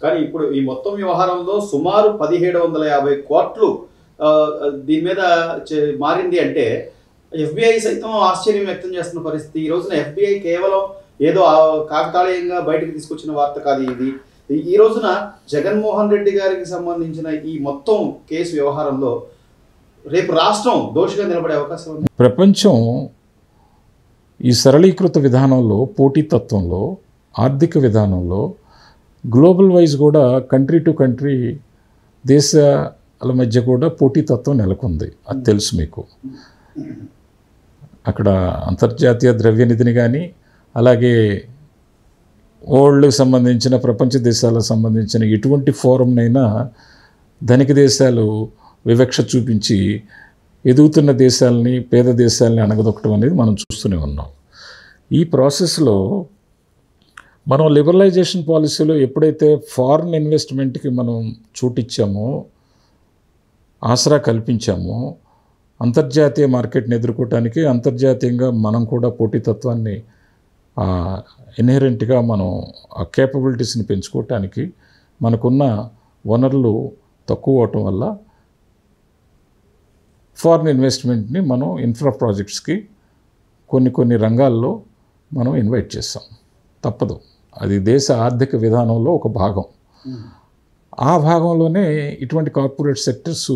కానీ ఇప్పుడు ఈ మొత్తం వ్యవహారంలో సుమారు 1750 కోట్లు దీని మీద మారింది అంటే ఎఫ్బిఐ సైతం ఆశ్చర్యం వ్యక్తం చేస్తున్న పరిస్థితి. ఈ రోజున ఎఫ్బిఐ కేవలం ఏదో కాకతాళీయంగా బయటకు తీసుకొచ్చిన వార్త కాదు ఇది. ఈ రోజున జగన్మోహన్ రెడ్డి గారికి సంబంధించిన ఈ మొత్తం కేసు వ్యవహారంలో రేపు రాష్ట్రం దోషిగా నిలబడే అవకాశం ఉంది. ప్రపంచం ఈ సరళీకృత విధానంలో, పోటీతత్వంలో, ఆర్థిక విధానంలో గ్లోబల్ వైజ్ కూడా కంట్రీ టు కంట్రీ దేశాల మధ్య కూడా పోటీతత్వం నెలకొంది. అది తెలుసు మీకు. అక్కడ అంతర్జాతీయ ద్రవ్యనిధిని కానీ, అలాగే వరల్డ్కి సంబంధించిన ప్రపంచ దేశాలకు సంబంధించిన ఎటువంటి ఫోరంనైనా ధనిక దేశాలు వివక్ష చూపించి ఎదుగుతున్న దేశాలని, పేద దేశాలని అణగదొక్కడం అనేది మనం చూస్తూనే ఉన్నాం. ఈ ప్రాసెస్లో మనం లిబరలైజేషన్ పాలసీలో ఎప్పుడైతే ఫారిన్ ఇన్వెస్ట్మెంట్కి మనం చోటిచ్చామో, ఆసరా కల్పించామో, అంతర్జాతీయ మార్కెట్ని ఎదుర్కోవటానికి అంతర్జాతీయంగా మనం కూడా పోటీతత్వాన్ని ఇన్హెరెంట్గా మనం ఆ కేపబిలిటీస్ని పెంచుకోవటానికి మనకున్న వనరులు తక్కువ అవటం వల్ల ఫారిన్ ఇన్వెస్ట్మెంట్ని మనం ఇన్ఫ్రా ప్రాజెక్ట్స్కి కొన్ని రంగాల్లో మనం ఇన్వైట్ చేస్తాం. తప్పదు, అది దేశ ఆర్థిక విధానంలో ఒక భాగం. ఆ భాగంలోనే ఇటువంటి కార్పొరేట్ సెక్టర్స్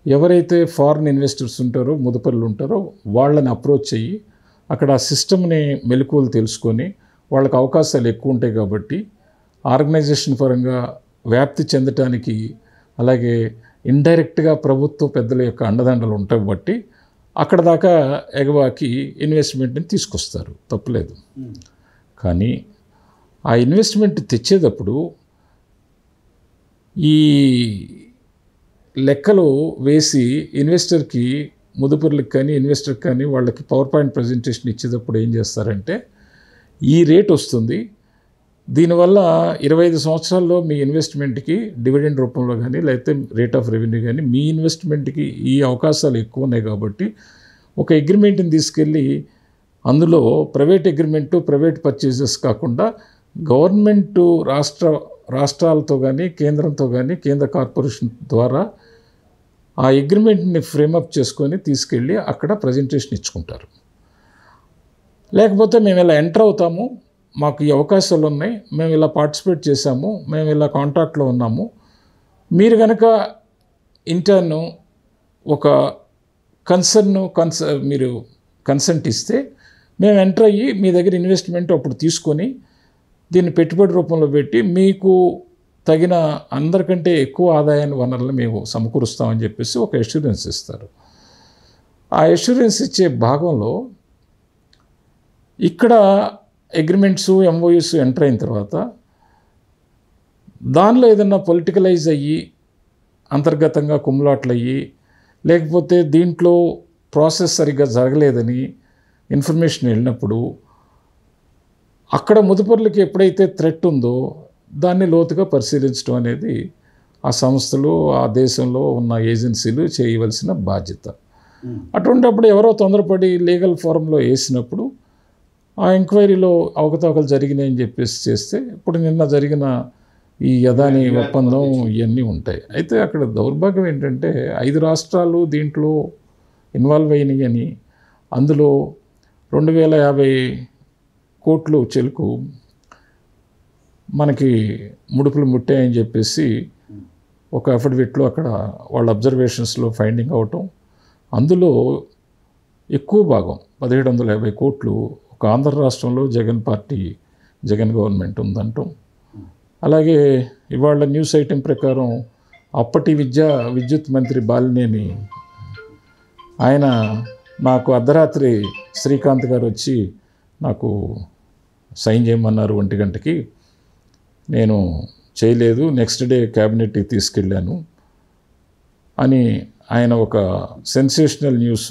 ఎవరైతే ఫారిన్ ఇన్వెస్టర్స్ ఉంటారో, ముదుపరులు ఉంటారో వాళ్ళని అప్రోచ్ అయ్యి అక్కడ ఆ సిస్టమ్ని మెలకువలు తెలుసుకొని వాళ్ళకి అవకాశాలు ఎక్కువ ఉంటాయి కాబట్టి ఆర్గనైజేషన్ పరంగా వ్యాప్తి చెందటానికి, అలాగే ఇండైరెక్ట్గా ప్రభుత్వ పెద్దల యొక్క అండదండలు ఉంటాయి బట్టి అక్కడ దాకా ఎగవాకి ఇన్వెస్ట్మెంట్ని తీసుకొస్తారు, తప్పులేదు. కానీ ఆ ఇన్వెస్ట్మెంట్ తెచ్చేటప్పుడు ఈ లెక్కలు వేసి ఇన్వెస్టర్కి, ముదుపరులకు కానీ ఇన్వెస్టర్కి కానీ వాళ్ళకి పవర్ పాయింట్ ప్రజెంటేషన్ ఇచ్చేటప్పుడు ఏం చేస్తారంటే, ఈ రేట్ వస్తుంది, దీనివల్ల 25 సంవత్సరాల్లో మీ ఇన్వెస్ట్మెంట్కి డివిడెండ్ రూపంలో కానీ లేకపోతే రేట్ ఆఫ్ రెవెన్యూ కానీ మీ ఇన్వెస్ట్మెంట్కి ఈ అవకాశాలు ఎక్కువ ఉన్నాయి కాబట్టి ఒక అగ్రిమెంట్ని తీసుకెళ్ళి అందులో ప్రైవేట్ అగ్రిమెంటు, ప్రైవేట్ పర్చేజెస్ కాకుండా గవర్నమెంటు రాష్ట్రాలతో కానీ కేంద్రంతో కానీ కేంద్ర కార్పొరేషన్ ద్వారా ఆ అగ్రిమెంట్ని ఫ్రేమప్ చేసుకొని తీసుకెళ్ళి అక్కడ ప్రజెంటేషన్ ఇచ్చుకుంటారు. లేకపోతే మేము ఇలా ఎంటర్ అవుతాము, మాకు ఈ అవకాశాలు ఉన్నాయి, మేము ఇలా పార్టిసిపేట్ చేశాము, మేము ఇలా కాంట్రాక్ట్లో ఉన్నాము, మీరు కనుక ఇంటర్ను ఒక మీరు కన్సెంట్ ఇస్తే మేము ఎంటర్ అయ్యి మీ దగ్గర ఇన్వెస్ట్మెంట్ అప్పుడు తీసుకొని దీన్ని పెట్టుబడి రూపంలో పెట్టి మీకు తగిన అందరికంటే ఎక్కువ ఆదాయాన్ని వనరులు మేము సమకూరుస్తామని చెప్పేసి ఒక అష్యూరెన్స్ ఇస్తారు. ఆ అష్యూరెన్స్ ఇచ్చే భాగంలో ఇక్కడ అగ్రిమెంట్స్, ఎంఓయూస్ ఎంటర్ అయిన తర్వాత దానిలో ఏదన్నా పొలిటికలైజ్ అయ్యి అంతర్గతంగా కుమ్ములాట్లు అయ్యి, లేకపోతే దీంట్లో ప్రాసెస్ సరిగ్గా జరగలేదని ఇన్ఫర్మేషన్ వెళ్ళినప్పుడు అక్కడ ముదుపరులకి ఎప్పుడైతే థ్రెట్ ఉందో దాన్ని లోతుగా పరిశీలించడం అనేది ఆ సంస్థలు, ఆ దేశంలో ఉన్న ఏజెన్సీలు చేయవలసిన బాధ్యత. అటువంటిప్పుడు ఎవరో తొందరపడి లీగల్ ఫోరంలో వేసినప్పుడు ఆ ఎంక్వైరీలో అవకతవకలు జరిగినాయని చెప్పేసి చేస్తే ఇప్పుడు నిన్న జరిగిన ఈ అదానీ ఒప్పందం ఇవన్నీ ఉంటాయి. అయితే అక్కడ దౌర్భాగ్యం ఏంటంటే 5 రాష్ట్రాలు దీంట్లో ఇన్వాల్వ్ అయినాయి అని, అందులో 2050 కోట్లు చెలుకు మనకి ముడుపులు ముట్టాయని చెప్పేసి ఒక అఫిడవిట్లో అక్కడ వాళ్ళ అబ్జర్వేషన్స్లో ఫైండింగ్ అవటం, అందులో ఎక్కువ భాగం 1750 కోట్లు ఒక ఆంధ్ర రాష్ట్రంలో జగన్ గవర్నమెంట్ ఉందంటాం. అలాగే ఇవాళ న్యూస్ ఐటెం ప్రకారం అప్పటి విద్యుత్ మంత్రి బాలినేని ఆయన నాకు అర్ధరాత్రి శ్రీకాంత్ గారు వచ్చి నాకు సైన్ చేయమన్నారు 1 గంటకి, నేను చేయలేదు, నెక్స్ట్ డే క్యాబినెట్కి తీసుకెళ్ళాను అని ఆయన ఒక సెన్సేషనల్ న్యూస్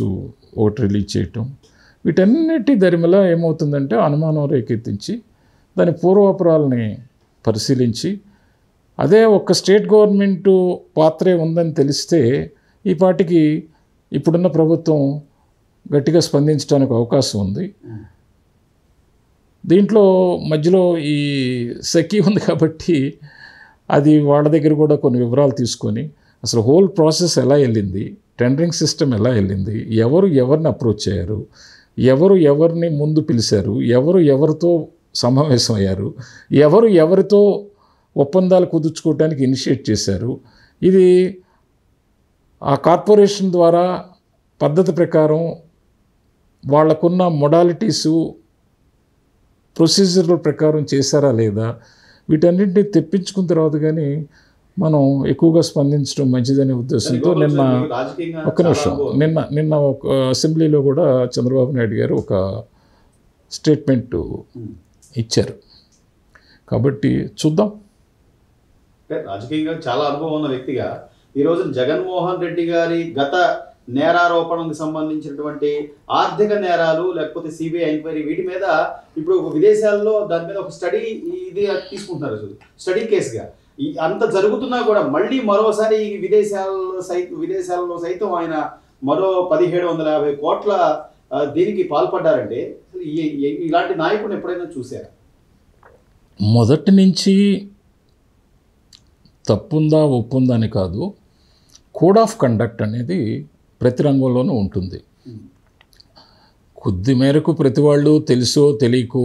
ఒకటి రిలీజ్ చేయటం. వీటన్నిటి దరిమిల ఏమవుతుందంటే అనుమానం రేకెత్తించి దాని పూర్వాపరాలని పరిశీలించి అదే ఒక్క స్టేట్ గవర్నమెంటు పాత్రే ఉందని తెలిస్తే ఈ పాటికి ఇప్పుడున్న ప్రభుత్వం గట్టిగా స్పందించడానికి అవకాశం ఉంది. దీంట్లో మధ్యలో ఈ సెకీ ఉంది కాబట్టి అది వాళ్ళ దగ్గర కూడా కొన్ని వివరాలు తీసుకొని అసలు హోల్ ప్రాసెస్ ఎలా వెళ్ళింది, టెండరింగ్ సిస్టమ్ ఎలా వెళ్ళింది, ఎవరు ఎవరిని అప్రోచ్ అయ్యారు, ఎవరు ఎవరిని ముందు పిలిచారు, ఎవరు ఎవరితో సమావేశం అయ్యారు, ఎవరు ఎవరితో ఒప్పందాలు కుదుర్చుకోవడానికి ఇనిషియేట్ చేశారు, ఇది ఆ కార్పొరేషన్ ద్వారా పద్ధతి ప్రకారం వాళ్ళకున్న మొడాలిటీసు ప్రొసీజర్ల ప్రకారం చేశారా లేదా, వీటన్నింటినీ తెప్పించుకున్న తర్వాత కానీ మనం ఎక్కువగా స్పందించడం మంచిదనే ఉద్దేశంతో నిన్న ఒక్క నిమిషం నిన్న ఒక అసెంబ్లీలో కూడా చంద్రబాబు నాయుడు గారు ఒక స్టేట్మెంట్ ఇచ్చారు. కాబట్టి చూద్దాం. రాజకీయంగా చాలా అనుభవం ఉన్న వ్యక్తిగా ఈరోజు జగన్మోహన్ రెడ్డి గారి గత నేరారోపణకు సంబంధించినటువంటి ఆర్థిక నేరాలు లేకపోతే సిబిఐ ఎంక్వైరీ వీటి మీద ఇప్పుడు విదేశాల్లో దాని మీద ఒక స్టడీ ఇది తీసుకుంటున్నారు, స్టడీ కేసుగా. అంత జరుగుతున్నా కూడా మళ్ళీ మరోసారి విదేశాల్లో సైతం ఆయన మరో 1750 కోట్ల దీనికి పాల్పడ్డారంటే ఇలాంటి నాయకుడిని ఎప్పుడైనా చూశారా? మొదటి నుంచి తప్పుందా ఒప్పుందా అని కాదు, కోడ్ ఆఫ్ కండక్ట్ అనేది ప్రతి రంగంలోనూ ఉంటుంది. కొద్ది మేరకు ప్రతి వాళ్ళు తెలుసో తెలియకో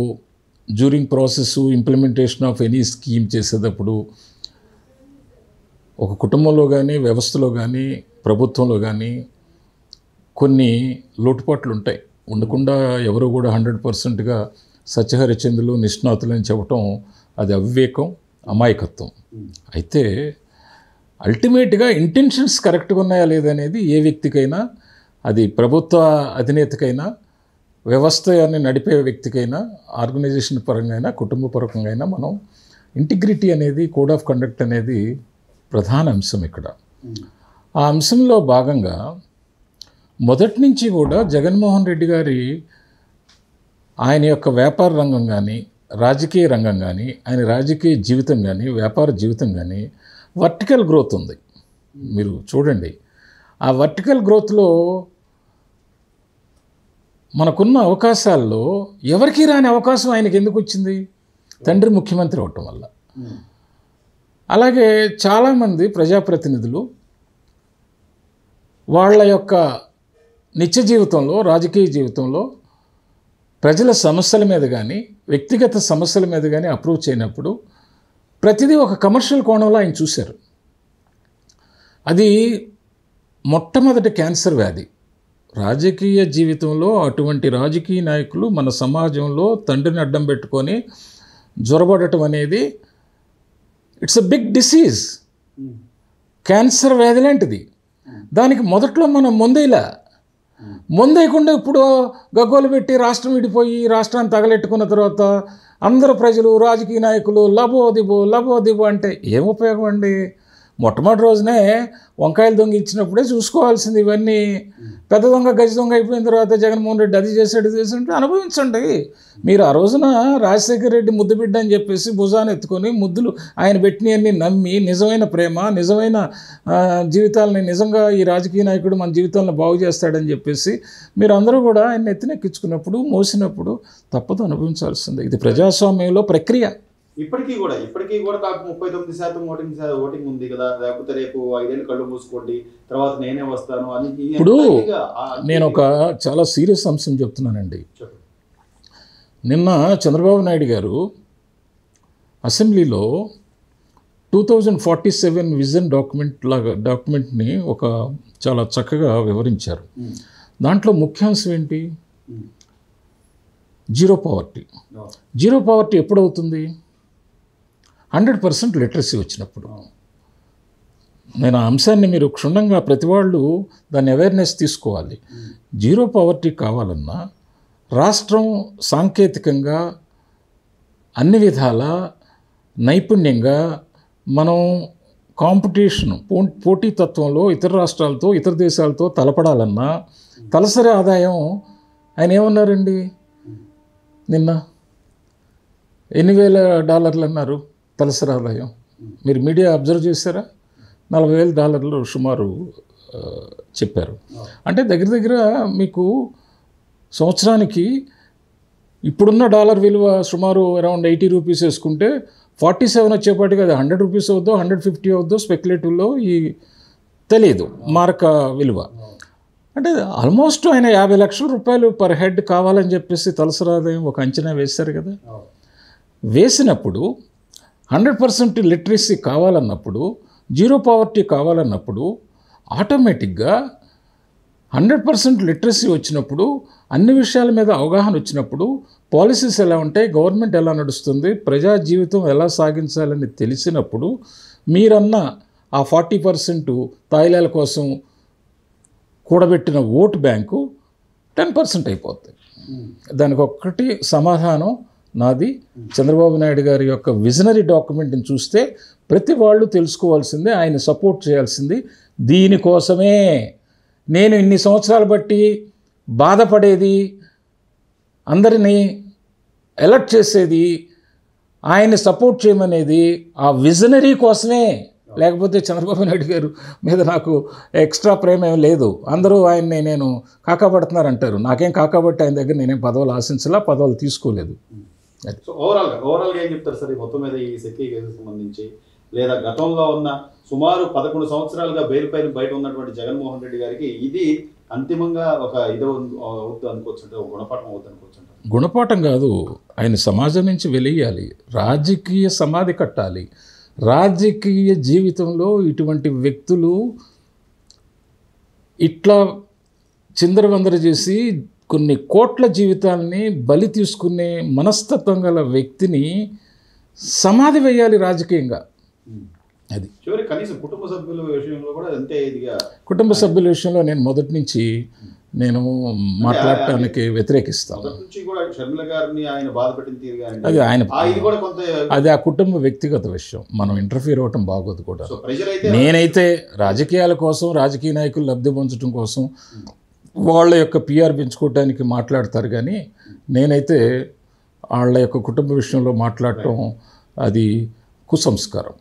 during process implementation of any scheme చేసేటప్పుడు ఒక కుటుంబంలో కానీ వ్యవస్థలో కానీ ప్రభుత్వంలో కానీ కొన్ని లోటుపాట్లు ఉంటాయి. ఉండకుండా ఎవరు కూడా 100%గా సత్యహరిచంద్రులు నిష్ణాతులని చెప్పటం అది అవివేకం, అమాయకత్వం. అయితే అల్టిమేట్గా ఇంటెన్షన్స్ కరెక్ట్గా ఉన్నాయా లేదనేది ఏ వ్యక్తికైనా, అది ప్రభుత్వ అధినేతకైనా, వ్యవస్థని నడిపే వ్యక్తికైనా, ఆర్గనైజేషన్ పరంగా అయినా, కుటుంబ పరంగా అయినా మనం ఇంటిగ్రిటీ అనేది, కోడ్ ఆఫ్ కండక్ట్ అనేది ప్రధాన అంశం ఇక్కడ. ఆ అంశంలో భాగంగా మొదటి నుంచి కూడా జగన్మోహన్ రెడ్డి గారి ఆయన యొక్క వ్యాపార రంగం కానీ, రాజకీయ రంగం కానీ, ఆయన రాజకీయ జీవితం కానీ, వ్యాపార జీవితం కానీ వర్టికల్ గ్రోత్ ఉంది. మీరు చూడండి, ఆ వర్టికల్ గ్రోత్లో మనకున్న అవకాశాల్లో ఎవరికి రాని అవకాశం ఆయనకి ఎందుకు వచ్చింది? తండ్రి ముఖ్యమంత్రి అవటం వల్ల. అలాగే చాలామంది ప్రజాప్రతినిధులు వాళ్ళ యొక్క నిత్య జీవితంలో, రాజకీయ జీవితంలో ప్రజల సమస్యల మీద కానీ, వ్యక్తిగత సమస్యల మీద కానీ అప్రోచ్ అయినప్పుడు ప్రతిదీ ఒక కమర్షియల్ కోణంలో ఆయన చూశారు. అది మొట్టమొదటి క్యాన్సర్ వ్యాధి. రాజకీయ జీవితంలో అటువంటి రాజకీయ నాయకులు మన సమాజంలో తండ్రిని అడ్డం పెట్టుకొని జ్వరబడటం అనేది it's a big disease. Cancer వ్యాధి లాంటిది. దానికి మొదట్లో మనం ముందేయకుండా ఇప్పుడు గగ్గోలు పెట్టి రాష్ట్రం విడిపోయి రాష్ట్రాన్ని తగలెట్టుకున్న తర్వాత అందరూ ప్రజలు, రాజకీయ నాయకులు లబోదిబో అంటే ఏం ఉపయోగం అండి? మొట్టమొదటి రోజునే వంకాయలు దొంగ ఇచ్చినప్పుడే చూసుకోవాల్సింది ఇవన్నీ. పెద్ద దొంగ గజ దొంగ అయిపోయిన తర్వాత జగన్మోహన్ రెడ్డి అది చేశాడు ఇది చేశాడు అనుభవించండి. మీరు ఆ రోజున రాజశేఖర రెడ్డి ముద్దు బిడ్డ అని చెప్పేసి భుజాన్ని ఎత్తుకొని ముద్దులు ఆయన పెట్టినవన్నీ నమ్మి నిజమైన ప్రేమ, నిజమైన జీవితాలని, నిజంగా ఈ రాజకీయ నాయకుడు మన జీవితాలను బాగు చేస్తాడని చెప్పేసి మీరు అందరూ కూడా ఆయన ఎత్తినెక్కించుకున్నప్పుడు, మోసినప్పుడు తప్పదు అనుభవించాల్సిందే. ఇది ప్రజాస్వామ్యంలో ప్రక్రియ. ఇప్పటికీ కూడా నాకు 39% ఓటింగ్ ఉంది కదా, లేకపోతే రేపు 5 ఏళ్ళు కళ్ళు మూసుకోండి తర్వాత నేనే వస్తాను అని. ఇప్పుడు నేను ఒక చాలా సీరియస్ అంశం చెప్తున్నానండి. నిన్న చంద్రబాబు నాయుడు గారు అసెంబ్లీలో 2047 విజన్ డాక్యుమెంట్ని ఒక చాలా చక్కగా వివరించారు. దాంట్లో ముఖ్యాంశం ఏంటి? Zero poverty ఎప్పుడవుతుంది? 100% లిటరసీ వచ్చినప్పుడు. నేను ఆ అంశాన్ని మీరు క్షుణ్ణంగా ప్రతి వాళ్ళు దాన్ని అవేర్నెస్ తీసుకోవాలి. జీరో పవర్టీ కావాలన్నా రాష్ట్రం సాంకేతికంగా అన్ని విధాల నైపుణ్యంగా మనం కాంపిటీషన్, పోటీతత్వంలో ఇతర రాష్ట్రాలతో, ఇతర దేశాలతో తలపడాలన్నా తలసరి ఆదాయం ఆయన ఏమన్నారండి నిన్న? $8,000 అన్నారు తలసరి ఆదాయం. మీరు మీడియా అబ్జర్వ్ చేశారా? $40,000 సుమారు చెప్పారు. అంటే దగ్గర దగ్గర మీకు సంవత్సరానికి ఇప్పుడున్న డాలర్ విలువ సుమారు అరౌండ్ 80 రూపీస్ వేసుకుంటే 47 వచ్చేపాటికి అది 100 రూపీస్ అవుద్దో 150 అవుద్దో స్పెక్యులేటివ్లో ఈ తెలియదు మార్క విలువ. అంటే ఆల్మోస్ట్ ఆయన 50 లక్షల రూపాయలు పర్ హెడ్ కావాలని చెప్పేసి తలసరాదాయం ఒక అంచనా వేశారు కదా. వేసినప్పుడు 100% లిటరసీ కావాలన్నప్పుడు, జీరో పావర్టీ కావాలన్నప్పుడు ఆటోమేటిక్గా 100% లిటరసీ వచ్చినప్పుడు, అన్ని విషయాల మీద అవగాహన వచ్చినప్పుడు, పాలసీస్ ఎలా ఉంటాయి, గవర్నమెంట్ ఎలా నడుస్తుంది, ప్రజా జీవితం ఎలా సాగించాలని తెలిసినప్పుడు మీరన్న ఆ 40% తాయిలాల కోసం కూడబెట్టిన ఓటు బ్యాంకు 10% అయిపోతుంది. దానికి ఒక్కటి సమాధానం నాది. చంద్రబాబు నాయుడు గారి యొక్క విజనరీ డాక్యుమెంట్ని చూస్తే ప్రతి వాళ్ళు తెలుసుకోవాల్సిందే, ఆయన సపోర్ట్ చేయాల్సింది. దీనికోసమే నేను ఇన్ని సంవత్సరాలు బట్టి బాధపడేది, అందరినీ ఎలర్ట్ చేసేది, ఆయన్ని సపోర్ట్ చేయమనేది ఆ విజనరీ కోసమే. లేకపోతే చంద్రబాబు నాయుడు గారు మీద నాకు ఎక్స్ట్రా ప్రేమ ఏం లేదు. అందరూ ఆయన్ని నేను కాకాపడుతున్నారంటారు. నాకేం కాకాబట్టి ఆయన దగ్గర నేనేం పదవులు ఆశించలా, పదవులు తీసుకోలేదు. సో ఓవరాల్గా ఏం చెప్తారు సార్ ఈ మొత్తం మీద ఈ సెక్కి కేసుకు సంబంధించి? లేదా గతంలో ఉన్న సుమారు 11 సంవత్సరాలుగా బెయిల్ పైన బయట ఉన్నటువంటి జగన్మోహన్ రెడ్డి గారికి ఇది అంతిమంగా ఒక ఇది అవుతుంది అనుకోవచ్చు, అంటే ఒక గుణపాఠం అవుతుంది అనుకోవచ్చు? గుణపాఠం కాదు, ఆయన సమాజం నుంచి వెలియాలి, రాజకీయ సమాధి కట్టాలి. రాజకీయ జీవితంలో ఇటువంటి వ్యక్తులు ఇట్లా చిందరవందర చేసి కొన్ని కోట్ల జీవితాలని బలి తీసుకునే మనస్తత్వం గల వ్యక్తిని సమాధి వేయాలి రాజకీయంగా. అది చివరి కనీసం కుటుంబ సభ్యుల విషయంలో కూడా అంతే ఇదిగా. కుటుంబ సభ్యుల విషయంలో నేను మొదటి నుంచి మాట్లాడటానికి వ్యతిరేకిస్తాను. అది ఆయన అది ఆ కుటుంబ వ్యక్తిగత విషయం, మనం ఇంటర్ఫీర్ అవ్వటం బాగోదు కూడా. నేనైతే రాజకీయాల కోసం, రాజకీయ నాయకులు లబ్ధి పొందడం కోసం వాళ్ళ యొక్క పిఆర్ పెంచుకోవడానికి మాట్లాడతారు, కానీ నేనైతే వాళ్ళ యొక్క కుటుంబ విషయంలో మాట్లాడటం అది కుసంస్కారం.